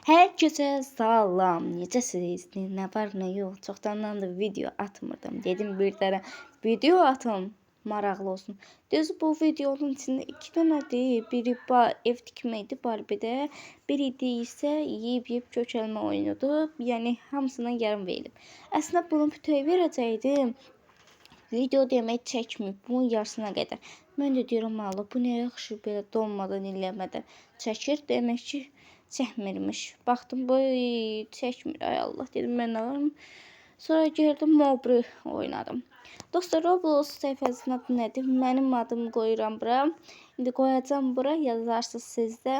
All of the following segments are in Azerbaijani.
Herkese salam. Necəsiniz? Nə var, nə yox? Çoxdandan da video atmırdım. Dedim bir dənə video atım, maraqlı olsun. Düz bu videonun içində 2 dənədir. Biri ev tikmə idi, Barbie-də. Biri isə yeyib kökəlmə oyunudur. Yəni hamısından yarım verdim. Əslində bunu bütöv verəcəydim. Video demək çəkməyib, bunun yarısına qədər. Mən də deyirəm, Allah, bu nə yaxşı belə donmadan, eləmədən çəkir. Demək ki, çəkmirmiş. Baxdım, bu çəkmir. Ay Allah, dedim, mən nə varam? Sonra gəldim, Mobri oynadım. Dostlar, Roblox səhifəsinin adı nədir? Mənim adımı qoyuram bura. İndi qoyacam bura, yazarsınız sizdə.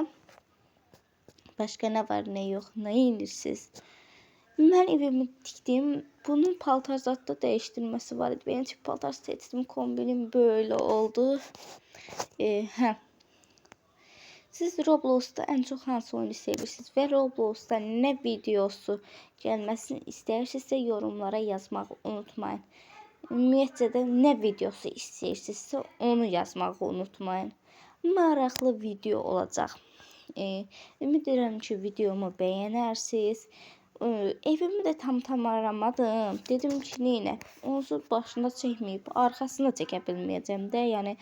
Başqa nə var, nə yox, nə edirsiniz? Mən evimi tikdim. Bunun paltar zatda dəyişdirməsi var idi. Benim tip paltar seçdim. Kombinim böyle oldu. Siz Roblox'da en çok hansı oyunu sevirsiniz və Roblox'da nə videosu gəlməsini istəyirsinizsə yorumlara yazmağı unutmayın. Ümumiyyətcə də nə videosu istəyirsinizsə onu yazmağı unutmayın. Maraqlı video olacaq. Ümid edirəm ki, videomu bəyənərsiniz. Evimi də tam aramadım. Dedim ki, neynə? Onsuz başında çəkməyib, arxasını çəkə bilməyəcəm də, yəni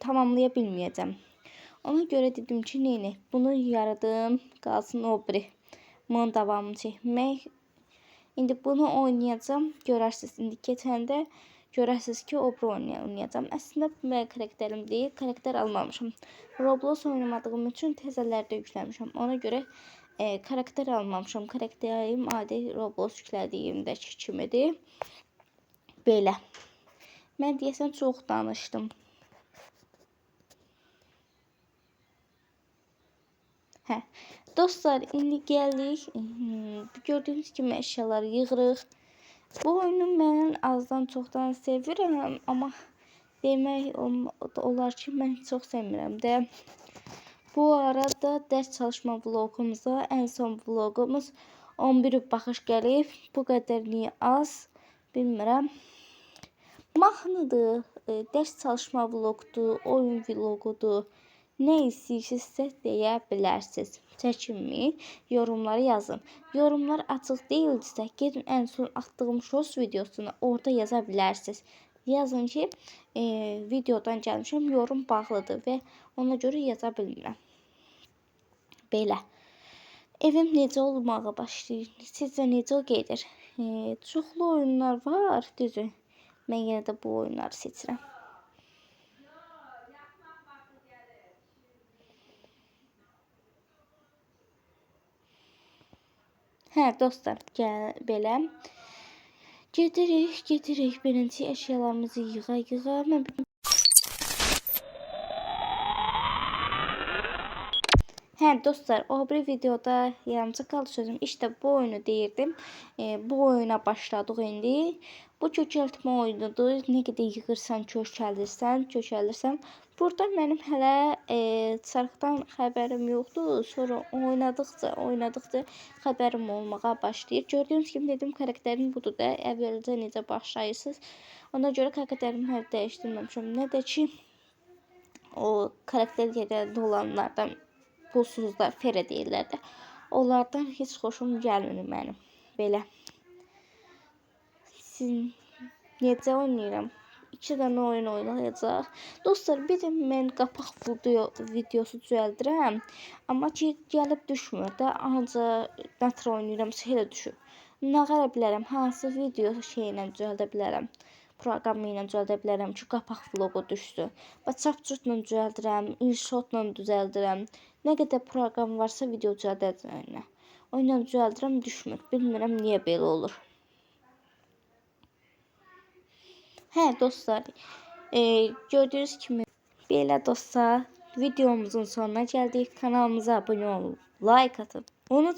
tamamlaya bilməyəcəm. Ona görə dedim ki, neynə? Bunu yaradım, qalsın o biri. Bunun davamını çəkmək. İndi bunu oynayacağım, görərsiniz. İndi keçəndə görərsiniz ki, o biri oynayacağım. Əslində mən karakterim deyil, karakter almamışam. Roblox oynamadığım üçün təzələrdə yükləmişəm. Ona görə karakter almamışam. Karakterim adi Roblox yüklədiyimdəki kimidir. Belə. Mən deyəsən çox danışdım. Dostlar, indi gəldik. Gördüyünüz kimi əşyaları yığırıq. Bu oyunu mən azdan çoxdan sevirəm, amma demək olar ki, mən çox sevmirəm də. Bu arada dərs çalışma vlogumuza en son vlogumuz 11 baxış gəlib. Bu qədər niyə az bilmirəm. Mahnıdır, dərs çalışma vloqdur, oyun vloqudur. Nə istəyirsinizsə deyə bilərsiniz. Çəkinməyin, yorumlara yazın. Yorumlar açıq deyildirsə, gedin en son atdığım shorts videosunu orada yaza bilərsiniz. Yazın ki, videodan gəlmişəm, yorum bağlıdır və ona görə yaza bilmirəm. Belə. Evim necə olmağa başlayır? Sizcə necə gedir? Çoxlu oyunlar var, düzü. Mən yenə də bu oyunları seçirəm. Dostlar, belə. Gedirik birinci əşyalarımızı yığa. Dostlar, o bir videoda yarımçı qaldı sözüm. İşte bu oyunu deyirdim. Bu oyuna başladıq indi. Bu kökəltmə oyunudur. Nə qədər yığırsan, kökəlirsən. Burada mənim hələ çarxdan xəbərim yoxdur. Sonra oynadıqca xəbərim olmağa başlayır. Gördüyünüz kimi dedim, karakterim budur da. Əvvəlcə necə başlayırsınız. Ona görə karakterimi hələ dəyişdirməmişəm. Nə də ki, o karakter yerlərində olanlardan pulsuzlar, fərə deyirlər də. Onlardan heç xoşum gəlmir mənim. Belə. Siz necə oynayıram? 2 dənə oyun oynayacaq. Dostlar, bir də mən qapaq videosu düzəldirəm. Amma ki, gəlib düşmür də. Ancaq nətr oynayıramsa elə düşür. Nə qara bilərəm, hansı video şeylə düzəldə bilərəm. Proqramı ilə düzəldə bilərəm ki, qapaq vlogu düşsün. Və çap-çutla düzəldirəm, InShotla düzəldirəm. Nə qədər proqram varsa video düzəldəcəm. O ilə düzəldirəm, düşmür. Bilmirəm niyə belə olur. Dostlar, gördüyünüz kimi belə dostlar, videomuzun sonuna gəldik. Kanalımıza abunə olun, like atın. Unutmayın.